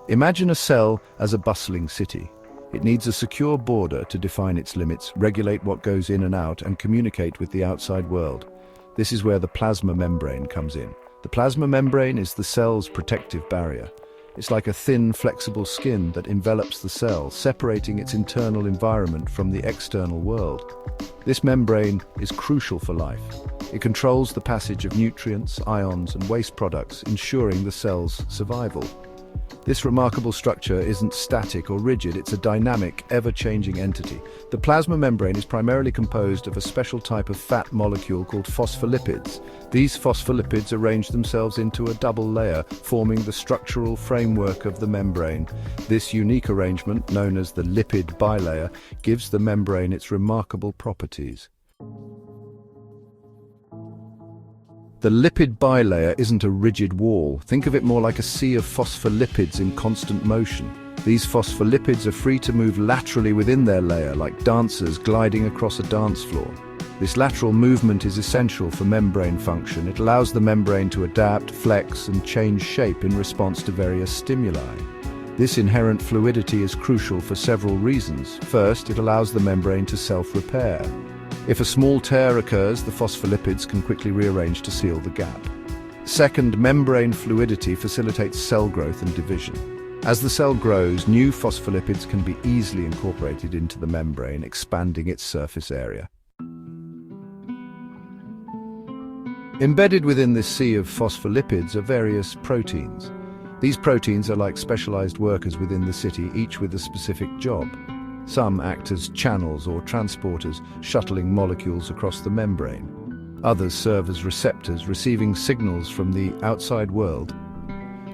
Imagine a cell as a bustling city. It needs a secure border to define its limits, regulate what goes in and out, and communicate with the outside world. This is where the plasma membrane comes in. The plasma membrane is the cell's protective barrier. It's like a thin, flexible skin that envelops the cell, separating its internal environment from the external world. This membrane is crucial for life. It controls the passage of nutrients, ions, and waste products, ensuring the cell's survival. This remarkable structure isn't static or rigid, it's a dynamic, ever-changing entity. The plasma membrane is primarily composed of a special type of fat molecule called phospholipids. These phospholipids arrange themselves into a double layer, forming the structural framework of the membrane. This unique arrangement, known as the lipid bilayer, gives the membrane its remarkable properties. The lipid bilayer isn't a rigid wall. Think of it more like a sea of phospholipids in constant motion. These phospholipids are free to move laterally within their layer, like dancers gliding across a dance floor. This lateral movement is essential for membrane function. It allows the membrane to adapt, flex, and change shape in response to various stimuli. This inherent fluidity is crucial for several reasons. First, it allows the membrane to self-repair. If a small tear occurs, the phospholipids can quickly rearrange to seal the gap. Second, membrane fluidity facilitates cell growth and division. As the cell grows, new phospholipids can be easily incorporated into the membrane, expanding its surface area. Embedded within this sea of phospholipids are various proteins. These proteins are like specialized workers within the city, each with a specific job. Some act as channels or transporters, shuttling molecules across the membrane. Others serve as receptors, receiving signals from the outside world.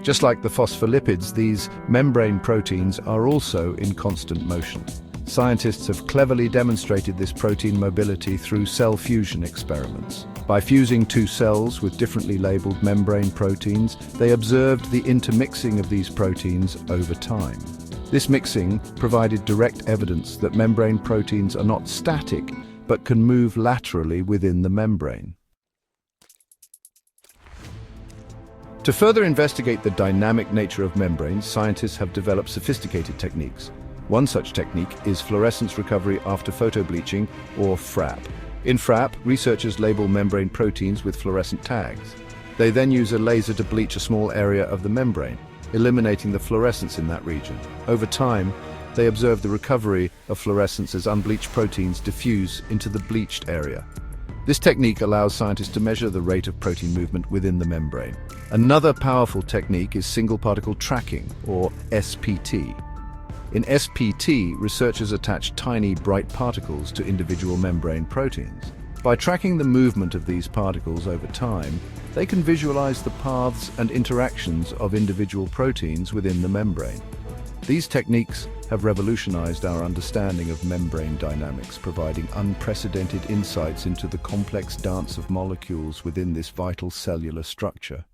Just like the phospholipids, these membrane proteins are also in constant motion. Scientists have cleverly demonstrated this protein mobility through cell fusion experiments. By fusing two cells with differently labeled membrane proteins, they observed the intermixing of these proteins over time. This mixing provided direct evidence that membrane proteins are not static, but can move laterally within the membrane. To further investigate the dynamic nature of membranes, scientists have developed sophisticated techniques. One such technique is fluorescence recovery after photobleaching, or FRAP. In FRAP, researchers label membrane proteins with fluorescent tags. They then use a laser to bleach a small area of the membrane, eliminating the fluorescence in that region. Over time, they observe the recovery of fluorescence as unbleached proteins diffuse into the bleached area. This technique allows scientists to measure the rate of protein movement within the membrane. Another powerful technique is single particle tracking, or SPT. In SPT, researchers attach tiny, bright particles to individual membrane proteins. By tracking the movement of these particles over time, they can visualize the paths and interactions of individual proteins within the membrane. These techniques have revolutionized our understanding of membrane dynamics, providing unprecedented insights into the complex dance of molecules within this vital cellular structure.